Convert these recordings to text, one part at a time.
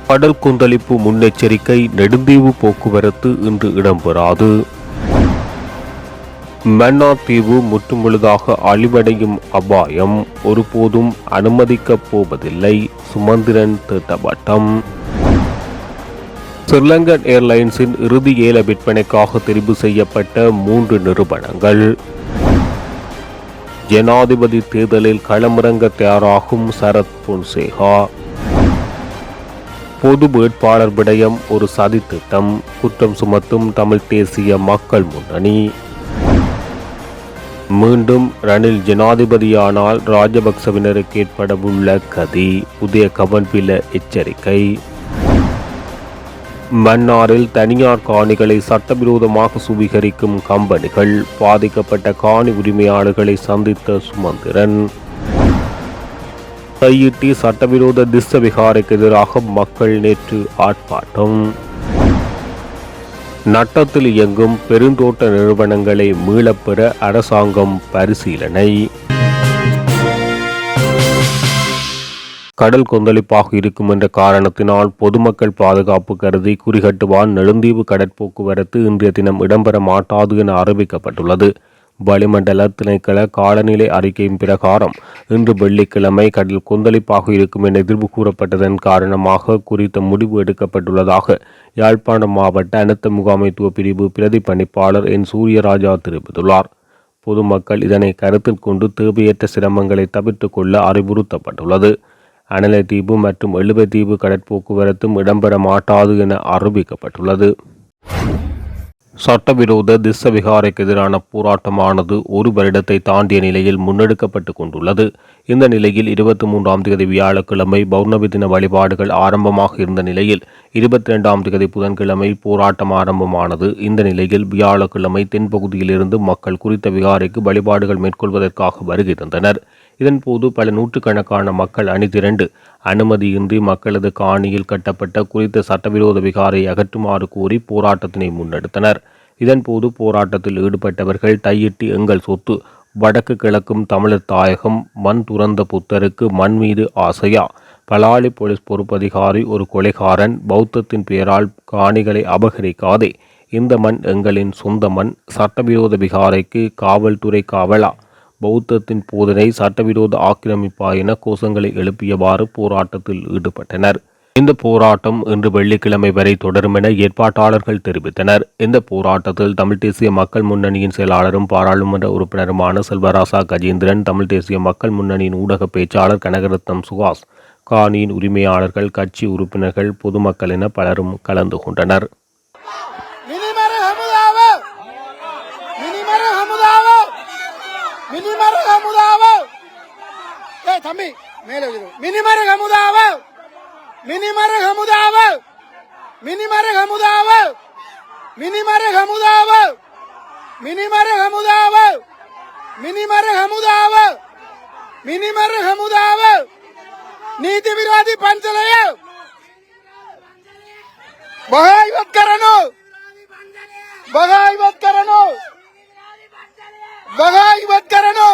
கடல் கொந்தளிப்பு முன்னெச்சரிக்கை. நெடுந்தீவு போக்குவரத்து இன்று இடம்பெறாது. மன்னார் தீவு முற்றுமுழுதாக அழிவடையும் அபாயம். ஒருபோதும் அனுமதிக்கப் போவதில்லை. சுமந்திரன் திட்டவட்டம். ஸ்ரீலங்கன் ஏர்லைன்ஸின் இறுதி ஏல விற்பனைக்காக தெரிவு செய்யப்பட்ட 3 நிறுவனங்கள். ஜனாதிபதி தேர்தலில் களமிறங்க தயாராகும் சரத் பொன்சேகா. பொது வேட்பாளர் விடயம் ஒரு சதித்திட்டம். குற்றம் சுமத்தும் தமிழ் தேசிய மக்கள் முன்னணி. மீண்டும் ரணில் ஜனாதிபதியானால் ராஜபக்சவினருக்கு ஏற்படவுள்ள கதி. புதிய கவன்பில எச்சரிக்கை. மன்னாரில் தனியார் காணிகளை சட்டவிரோதமாக சுவீகரிக்கும் கம்பெனிகள். பாதிக்கப்பட்ட காணி உரிமையாளர்களை சந்தித்த சுமந்திரன். கையிட்டி சட்டவிரோத திஸ்ஸ விகாரைக்கு எதிராக மக்கள் நேற்று ஆர்ப்பாட்டம். நட்டத்தில் இயங்கும் பெருந்தோட்ட நிறுவனங்களை மீளப்பெற அரசாங்கம் பரிசீலனை. கடல் கொந்தளிப்பாக இருக்கும் என்ற காரணத்தினால் பொதுமக்கள் பாதுகாப்பு கருதி குறிகட்டுவான் நெடுந்தீவு கடற்போக்குவரத்து இன்றைய தினம் இடம்பெற மாட்டாது என அறிவிக்கப்பட்டுள்ளது. வளிமண்டல திணைக்கள காலநிலை அறிக்கையின் பிரகாரம் இன்று வெள்ளிக்கிழமை கடல் கொந்தளிப்பாக இருக்கும் என எதிர்வு கூறப்பட்டதன் காரணமாக குறித்த முடிவு எடுக்கப்பட்டுள்ளதாக யாழ்ப்பாணம் மாவட்ட அனர்த்த முகாமைத்துவ பிரிவு பிரதி பணிப்பாளர் என் சூரியராஜா தெரிவித்துள்ளார். பொதுமக்கள் இதனை கருத்தில் கொண்டு தேவையற்ற சிரமங்களை தவிர்த்து கொள்ள அறிவுறுத்தப்பட்டுள்ளது. அனலைதீவு மற்றும் எழுவதீவு கடற்போக்குவரத்தும் இடம்பெற மாட்டாது என அறிவிக்கப்பட்டுள்ளது. சட்டவிரோத திஸ்ஸ விகாரைக்கு எதிரான போராட்டமானது 1 வருடத்தை தாண்டிய நிலையில் முன்னெடுக்கப்பட்டு கொண்டுள்ளது. இந்த நிலையில் 23ஆம் தேதி வியாழக்கிழமை பௌர்ணமி தின வழிபாடுகள் ஆரம்பமாக இருந்த நிலையில் 22ஆம் தேதி புதன்கிழமை போராட்டம் ஆரம்பமானது. இந்த நிலையில் வியாழக்கிழமை தென்பகுதியிலிருந்து மக்கள் குறித்த விகாரைக்கு வழிபாடுகள் மேற்கொள்வதற்காக வருகை தந்தனர். இதன்போது பல நூற்றுக்கணக்கான மக்கள் அணிதிரண்டு அனுமதியின்றி மக்களது காணியில் கட்டப்பட்ட குறித்த சட்டவிரோத விகாரை அகற்றுமாறு கோரி போராட்டத்தினை முன்னெடுத்தனர். இதன்போது போராட்டத்தில் ஈடுபட்டவர்கள் தையிட்டி எங்கள் சொத்து, வடக்கு கிழக்கும் தமிழர் தாயகம், மண் துறந்த புத்தருக்கு மண் மீது ஆசையா, பலாலி போலீஸ் பொறுப்பதிகாரி ஒரு கொலைகாரன், பௌத்தத்தின் பெயரால் காணிகளை அபகரிக்காதே, இந்த மண் எங்களின் சொந்த மண், சட்டவிரோத விகாரைக்கு காவல்துறை காவலா, பௌத்தத்தின் போதனை சட்டவிரோத ஆக்கிரமிப்பா என கோஷங்களை எழுப்பியவாறு போராட்டத்தில் ஈடுபட்டனர். இந்த போராட்டம் இன்று வெள்ளிக்கிழமை வரை தொடரும் என ஏற்பாட்டாளர்கள் தெரிவித்தனர். இந்த போராட்டத்தில் தமிழ் தேசிய மக்கள் முன்னணியின் செயலாளரும் பாராளுமன்ற உறுப்பினருமான செல்வராசா கஜேந்திரன், தமிழ் தேசிய மக்கள் முன்னணியின் ஊடக பேச்சாளர் கனகரத்னம் சுகாஸ், காணியின் உரிமையாளர்கள், கட்சி உறுப்பினர்கள், பொதுமக்கள் என பலரும் கலந்து கொண்டனர். नीति विरोधी पंचलय बगावत करनो बगावत करनो बगावत करनो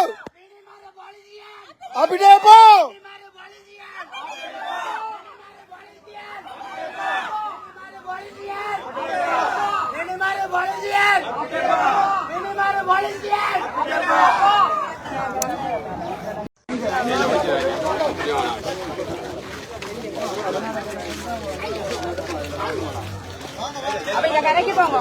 अभिडेपो கரைக்கு போங்க.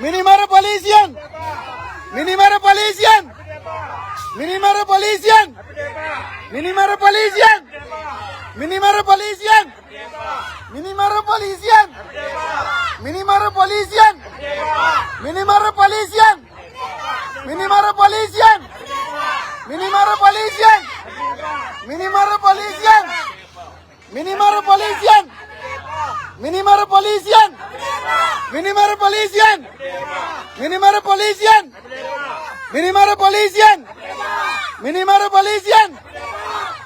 Minimara polisian. Minimara polisian. Minimara polisian. Minimara polisian. Minimara polisian. Minimara polisian. Minimara polisian. Minimara polisian. Minimara polisian. Minimara polisian. Minimara polisian. Minimara polisian. Minimara polisian. Minimara polisian. Minimara polisian. Minimara polisian. Minimara polisian.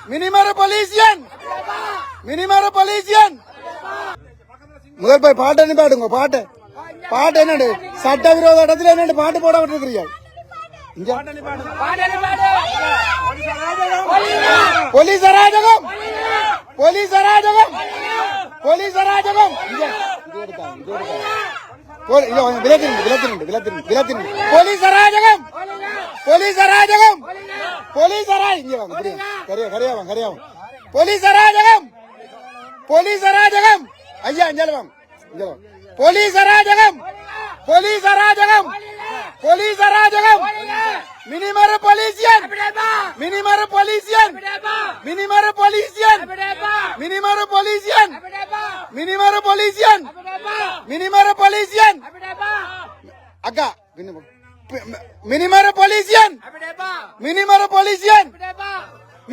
Minimara polisian. Minimara polisian. முதல் போய் பாட்டு பாடுங்க பாட்டு பாட்டு என்னடு சட்டவிரோத இடத்துல என்னடு பாட்டு போட விட்டுருக்கிறீங்க போலீஸ் அராஜகம் போலீஸ் அராஜகம் போலீஸ் அராஜகம் போலீஸ் அராஜகம் போலீஸ் அராஜகம் போலீஸ் அராஜகம் போலீஸ் அராஜகம் போலீஸ் அராஜகம் ஐயா இங்க வாங்க போலீஸ் அராஜகம் போலீஸ் அராஜகம் போலீஸ் அராஜகம் மினிமர பொலிசியன் மினிமர பொலிசியன் மினிமர பொலிசியன் மினிமர பொலிசியன் மினிமர பொலிசியன் மினிமர பொலிசியன் அக்கா மினிமர பொலிசியன் மினிமர பொலிசியன்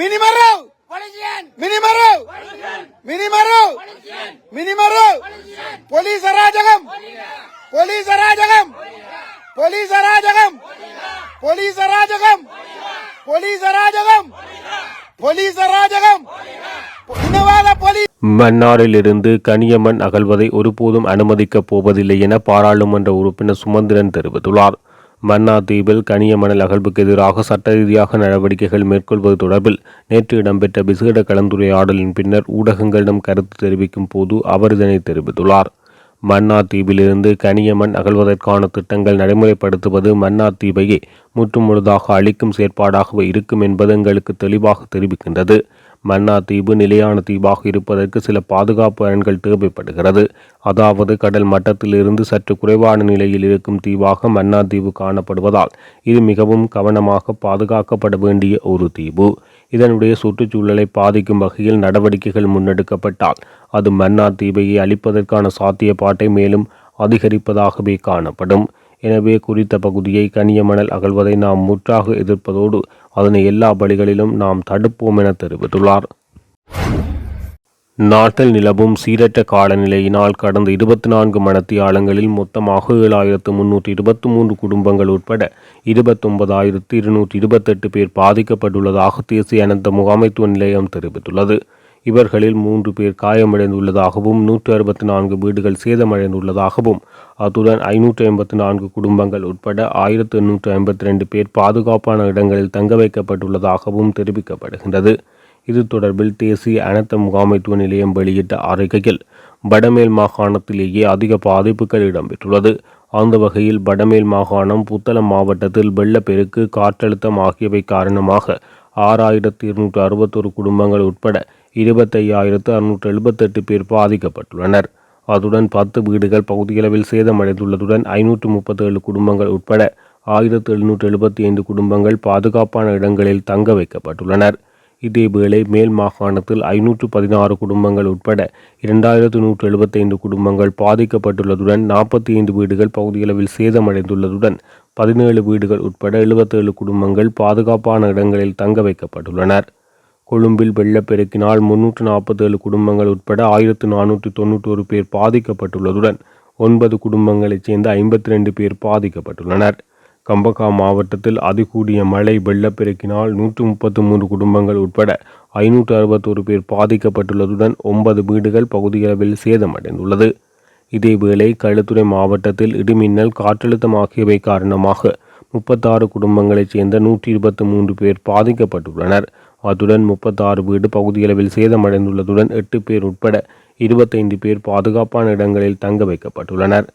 மினிமர மினிமரோ மினிமரோ மினிமரோ போலீஸ் அராஜகம் போலீஸ் அராஜகம் போலீஸ் அராஜகம் போலீஸ் அராஜகம் போலீஸ் அராஜகம் போலீஸ் அராஜகம் இனவாத போலீஸ் மன்னாரிலிருந்து கனியமண் அகழ்வதை ஒருபோதும் அனுமதிக்கப் போவதில்லை என பாராளுமன்ற உறுப்பினர் சுமந்திரன் தெரிவித்துள்ளார். மன்னார் தீவில் கனிய மணல் அகழ்வுக்கு எதிராக சட்ட ரீதியாக நடவடிக்கைகள் மேற்கொள்வது தொடர்பில் நேற்று இடம்பெற்ற விசேட கலந்துரையாடலின் பின்னர் ஊடகங்களிடம் கருத்து தெரிவிக்கும் போது அவர் இதனை தெரிவித்துள்ளார். மன்னார் தீவிலிருந்து கனியமண் அகழ்வதற்கான திட்டங்கள் நடைமுறைப்படுத்துவது மன்னார் தீவையே முற்றுமுழுதாக அளிக்கும் செயற்பாடாகவே இருக்கும் என்பது எங்களுக்கு தெளிவாக தெரிவிக்கின்றது. மன்னார் தீவு நிலையான தீவாக இருப்பதற்கு சில பாதுகாப்பு அரண்கள் தேவைப்படுகிறது. அதாவது கடல் மட்டத்திலிருந்து சற்று குறைவான நிலையில் இருக்கும் தீவாக மன்னார் தீவு காணப்படுவதால் இது மிகவும் கவனமாக பாதுகாக்கப்பட வேண்டிய ஒரு தீவு. இதனுடைய சுற்றுச்சூழலை பாதிக்கும் வகையில் நடவடிக்கைகள் முன்னெடுக்கப்பட்டால் அது மன்னார் தீவையை அழிப்பதற்கான சாத்தியப்பாட்டை மேலும் அதிகரிப்பதாகவே காணப்படும். எனவே குறித்த பகுதியை கனியமணல் அகழ்வதை நாம் முற்றாக எதிர்ப்பதோடு அதனை எல்லா வழிகளிலும் நாம் தடுப்போம் என தெரிவித்துள்ளார். நாட்டில் நிலவும் சீரற்ற காலநிலையினால் கடந்த 24 மணித்தியாலங்களில் மொத்தமாக 7323 குடும்பங்கள் உட்பட 29228 பேர் பாதிக்கப்பட்டுள்ளதாக தேசிய அனர்த்த முகாமைத்துவ நிலையம் தெரிவித்துள்ளது. இவர்களில் 3 பேர் காயமடைந்துள்ளதாகவும் 164 வீடுகள் சேதமடைந்துள்ளதாகவும் அத்துடன் 584 குடும்பங்கள் உட்பட 1852 பேர் பாதுகாப்பான இடங்களில் தங்க வைக்கப்பட்டுள்ளதாகவும் தெரிவிக்கப்படுகின்றது. இது தொடர்பில் தேசிய அனர்த்த முகாமைத்துவ நிலையம் வெளியிட்ட அறிக்கையில் வடமேல் மாகாணத்திலேயே அதிக பாதிப்புகள் இடம்பெற்றுள்ளது. அந்த வகையில் வடமேல் மாகாணம் புத்தளம் மாவட்டத்தில் வெள்ளப்பெருக்கு காற்றழுத்தம் ஆகியவை காரணமாக 6261 குடும்பங்கள் உட்பட 25678 பேர் பாதிக்கப்பட்டுள்ளனர். அதுடன் 10 வீடுகள் பகுதியளவில் சேதமடைந்துள்ளதுடன் 537 குடும்பங்கள் உட்பட 1775 குடும்பங்கள் பாதுகாப்பான இடங்களில் தங்க வைக்கப்பட்டுள்ளனர். இதேவேளை மேல் மாகாணத்தில் 516 குடும்பங்கள் உட்பட 2175 குடும்பங்கள் பாதிக்கப்பட்டுள்ளதுடன் 45 வீடுகள் பகுதியளவில் சேதமடைந்துள்ளதுடன் 17 வீடுகள் உட்பட 77 குடும்பங்கள் பாதுகாப்பான இடங்களில் தங்க வைக்கப்பட்டுள்ளனர். கொழும்பில் வெள்ளப்பெருக்கினால் 347 குடும்பங்கள் உட்பட 1491 பேர் பாதிக்கப்பட்டுள்ளதுடன் 9 குடும்பங்களைச் சேர்ந்த 52 பேர் பாதிக்கப்பட்டுள்ளனர். கம்பகா மாவட்டத்தில் அதிகூடிய மழை வெள்ளப்பெருக்கினால் 133 குடும்பங்கள் உட்பட 561 பேர் பாதிக்கப்பட்டுள்ளதுடன் 9 வீடுகள் பகுதியளவில் சேதமடைந்துள்ளது. இதேவேளை களுத்துறை மாவட்டத்தில் இடிமின்னல் காற்றழுத்தம் ஆகியவை காரணமாக 36 குடும்பங்களைச் சேர்ந்த 123 பேர் பாதிக்கப்பட்டுள்ளனர். அத்துடன் 36 வீடு பகுதியளவில் சேதமடைந்துள்ளதுடன் 8 பேர் உட்பட 25 பேர் பாதுகாப்பான இடங்களில் தங்க வைக்கப்பட்டுள்ளனர்.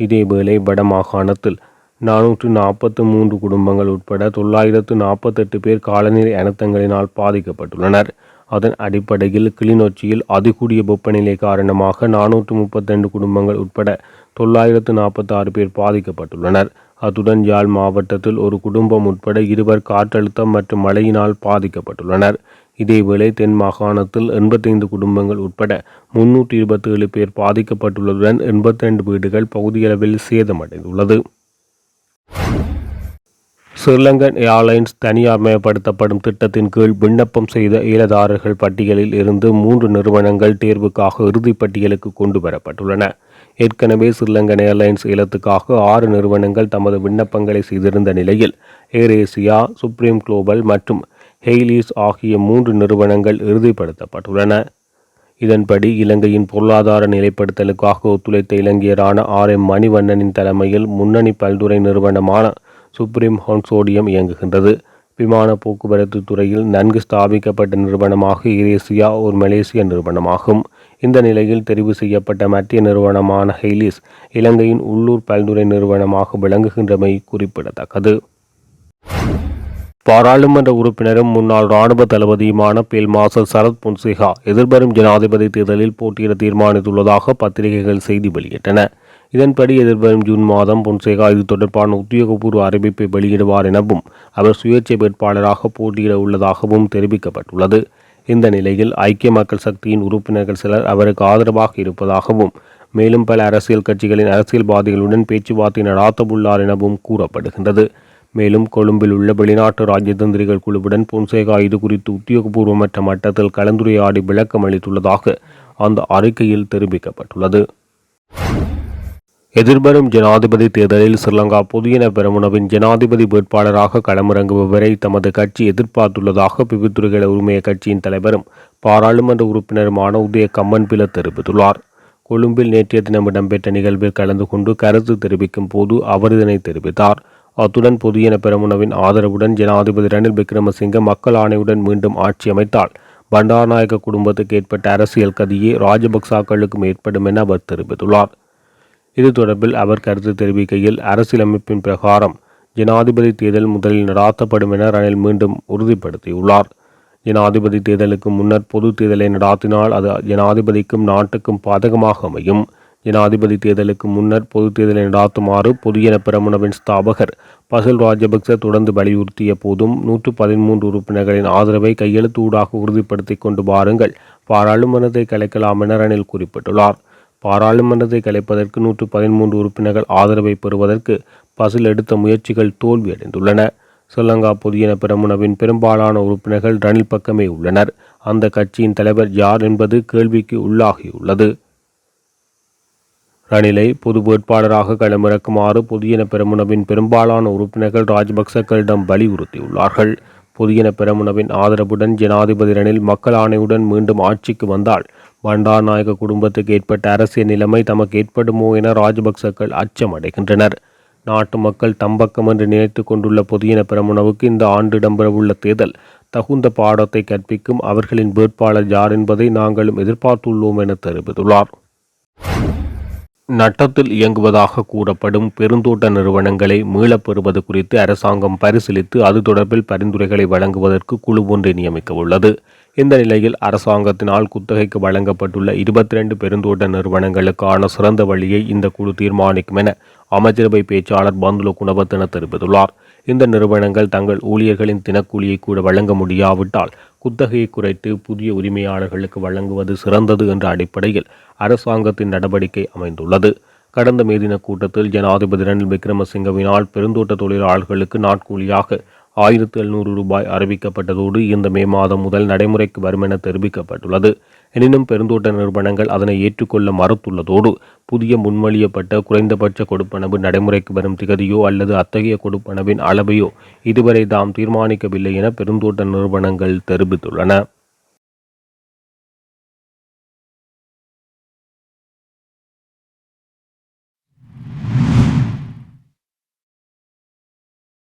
இதேவேளை வடமாகாணத்தில் 443 குடும்பங்கள் உட்பட 948 பேர் காலநிலை அனர்த்தங்களினால் பாதிக்கப்பட்டுள்ளனர். அதன் அடிப்படையில் கிளிநொச்சியில் அதிகூடிய வெப்பநிலை காரணமாக 432 குடும்பங்கள் உட்பட 946 பேர் பாதிக்கப்பட்டுள்ளனர். அத்துடன் யாழ் மாவட்டத்தில் ஒரு குடும்பம் உட்பட 2 காற்றழுத்தம் மற்றும் மழையினால் பாதிக்கப்பட்டுள்ளனர். இதேவேளை தென் மாகாணத்தில் 85 குடும்பங்கள் உட்பட 327 பேர் பாதிக்கப்பட்டுள்ளதுடன் 82 வீடுகள் பகுதியளவில் சேதமடைந்துள்ளது. ஸ்ரீலங்கன் ஏர்லைன்ஸ் தனியார்மயப்படுத்தப்படும் திட்டத்தின் கீழ் விண்ணப்பம் செய்த ஏலதாரர்கள் பட்டியலில் இருந்து 3 நிறுவனங்கள் தேர்வுக்காக இறுதிப் பட்டியலுக்கு கொண்டு வரப்பட்டுள்ளன. ஏற்கனவே ஸ்ரீலங்கன் ஏர்லைன்ஸ் ஏலத்துக்காக 6 நிறுவனங்கள் தமது விண்ணப்பங்களை செய்திருந்த நிலையில் ஏர் ஏசியா, சுப்ரீம் குளோபல் மற்றும் ஹெய்லீஸ் ஆகிய 3 நிறுவனங்கள் இறுதிப்படுத்தப்பட்டுள்ளன. இதன்படி இலங்கையின் பொருளாதார நிலைப்படுத்தலுக்காக ஒத்துழைத்த இலங்கையரான RM மணிவண்ணனின் தலைமையில் முன்னணி பல்துறை நிறுவனமான சுப்ரீம் கன்சோர்டியம் இயங்குகின்றது. விமான போக்குவரத்து துறையில் நன்கு ஸ்தாபிக்கப்பட்ட நிறுவனமாக ஏர் ஏசியா ஒரு மலேசிய நிறுவனமாகும். இந்த நிலையில் தெரிவு செய்யப்பட்ட மத்திய நிறுவனமான ஹெய்லீஸ் இலங்கையின் உள்ளூர் பல்துறை நிறுவனமாக விளங்குகின்றமை குறிப்பிடத்தக்கது. பாராளுமன்ற உறுப்பினரும் முன்னாள் இராணுவ தளபதியுமான பீல்ட் மார்ஷல் சரத் பொன்சேகா எதிர்வரும் ஜனாதிபதி தேர்தலில் போட்டியிட தீர்மானித்துள்ளதாக பத்திரிகைகள் செய்தி வெளியிட்டன. இதன்படி எதிர்வரும் ஜூன் மாதம் பொன்சேகா இது தொடர்பான உத்தியோகபூர்வ அறிவிப்பை வெளியிடுவார் எனவும் அவர் சுயேட்சை வேட்பாளராக போட்டியிட உள்ளதாகவும் தெரிவிக்கப்பட்டுள்ளது. இந்த நிலையில் ஐக்கிய மக்கள் சக்தியின் உறுப்பினர்கள் சிலர் அவருக்கு ஆதரவாக இருப்பதாகவும் மேலும் பல அரசியல் கட்சிகளின் அரசியல்வாதிகளுடன் பேச்சுவார்த்தை நடாத்தவுள்ளார் எனவும் கூறப்படுகின்றது. மேலும் கொழும்பில் உள்ள வெளிநாட்டு ராஜதந்திரிகள் குழுவுடன் பொன்சேகா இது குறித்து உத்தியோகபூர்வமற்ற மட்டத்தில் கலந்துரையாடி விளக்கம் அளித்துள்ளதாக அந்த அறிக்கையில் தெரிவிக்கப்பட்டுள்ளது. எதிர்வரும் ஜனாதிபதி தேர்தலில் ஸ்ரீலங்கா பொதுஜன பெரமுனவின் ஜனாதிபதி வேட்பாளராக களமிறங்குபவரை தமது கட்சி எதிர்பார்த்துள்ளதாக பிவித்துறைகள உரிமைய கட்சியின் தலைவரும் பாராளுமன்ற உறுப்பினருமான உதய கம்மன்பில தெரிவித்துள்ளார். கொழும்பில் நேற்றைய தினம் இடம்பெற்ற நிகழ்வில் கலந்து கொண்டு கருத்து தெரிவிக்கும் போது அவர் இதனை தெரிவித்தார். அத்துடன் பொதுஜன பெரமுனவின் ஆதரவுடன் ஜனாதிபதி ரணில் விக்ரமசிங்க மக்கள் ஆணையுடன் மீண்டும் ஆட்சி அமைத்தால் பண்டாரநாயக்க குடும்பத்துக்கு ஏற்பட்ட அரசியல் கதியே ராஜபக்சாக்களுக்கும் ஏற்படும் என அவர் தெரிவித்துள்ளார். இது தொடர்பில் அவர் கருத்து தெரிவிக்கையில் அரசியலமைப்பின் பிரகாரம் ஜனாதிபதி தேர்தல் முதலில் நடாத்தப்படும் என ரணில் மீண்டும் உறுதிப்படுத்தியுள்ளார். ஜனாதிபதி தேர்தலுக்கு முன்னர் பொது தேர்தலை நடாத்தினால் அது ஜனாதிபதிக்கும் நாட்டுக்கும் பாதகமாக அமையும். ஜனாதிபதி தேர்தலுக்கு முன்னர் பொது தேர்தலை நடாத்துமாறு பொதுஜன பெரமுனவின் ஸ்தாபகர் பசில் ராஜபக்ச தொடர்ந்து வலியுறுத்திய போதும் 113 உறுப்பினர்களின் ஆதரவை கையெழுத்தூடாக உறுதிப்படுத்தி கொண்டு வாருங்கள், பாராளுமன்றத்தை கலைக்கலாம் என ரணில் குறிப்பிட்டுள்ளார். பாராளுமன்றத்தை கலைப்பதற்கு 113 உறுப்பினர்கள் ஆதரவை பெறுவதற்கு பசில் எடுத்த முயற்சிகள் தோல்வியடைந்துள்ளன. ஸ்ரீலங்கா பொதுஜன பெரமுனவின் பெரும்பாலான உறுப்பினர்கள் ரணில் பக்கமே உள்ளனர். அந்த கட்சியின் தலைவர் யார் என்பது கேள்விக்கு உள்ளாகியுள்ளது. ரணிலை பொது வேட்பாளராக களமிறக்குமாறு பொதுஜன பெரமுனவின் பெரும்பாலான உறுப்பினர்கள் ராஜபக்சக்களிடம் வலியுறுத்தியுள்ளார்கள். பொதுஜன பெரமுனவின் ஆதரவுடன் ஜனாதிபதி ரணில் மக்கள் ஆணையுடன் மீண்டும் ஆட்சிக்கு வந்தால் பண்டாரநாயக்க குடும்பத்துக்கு ஏற்பட்ட அரசியல் நிலைமை தமக்கு ஏற்படுமோ என ராஜபக்சக்கள் அச்சமடைகின்றனர். நாட்டு மக்கள் தம்பக்கம் என்று நினைத்து கொண்டுள்ள பொதுஜன பெரமுனவுக்கு இந்த ஆண்டு இடம்பெறவுள்ள தேர்தல் தகுந்த பாடத்தை கற்பிக்கும். அவர்களின் வேட்பாளர் யார் என்பதை நாங்களும் எதிர்பார்த்துள்ளோம் என தெரிவித்துள்ளார். நட்டத்தில் இயங்குவதாக கூறப்படும் பெருந்தோட்ட நிறுவனங்களை மீளப்பெறுவது குறித்து அரசாங்கம் பரிசீலித்து அது தொடர்பில் பரிந்துரைகளை வழங்குவதற்கு குழு ஒன்றை நியமிக்க உள்ளது. இந்த நிலையில் அரசாங்கத்தினால் குத்தகைக்கு வழங்கப்பட்டுள்ள 22 பெருந்தோட்ட நிறுவனங்களுக்கான சிறந்த வழியை இந்த குழு தீர்மானிக்கும் என அமைச்சரவை பேச்சாளர் பந்துல குணவர்த்தன தெரிவித்துள்ளார். இந்த நிறுவனங்கள் தங்கள் ஊழியர்களின் தினக்கூலியை கூட வழங்க முடியாவிட்டால் குத்தகையை குறைத்து புதிய உரிமையாளர்களுக்கு வழங்குவது சிறந்தது என்ற அடிப்படையில் அரசாங்கத்தின் நடவடிக்கை அமைந்துள்ளது. கடந்த மே தின கூட்டத்தில் ஜனாதிபதி ரணில் விக்ரமசிங்கவினால் பெருந்தோட்ட தொழிலாளர்களுக்கு நாட்கூலியாக 1700 ரூபாய் அறிவிக்கப்பட்டதோடு இந்த மே மாதம் முதல் நடைமுறைக்கு வரும் என தெரிவிக்கப்பட்டுள்ளது. எனினும் பெருந்தோட்ட நிறுவனங்கள் அதனை ஏற்றுக்கொள்ள மறுத்துள்ளதோடு புதிய முன்மொழியப்பட்ட குறைந்தபட்ச கொடுப்பனவு நடைமுறைக்கு வரும் திகதியோ அல்லது அத்தகைய கொடுப்பனவின் அளவையோ இதுவரை தாம் தீர்மானிக்கவில்லை என பெருந்தோட்ட நிறுவனங்கள் தெரிவித்துள்ளன.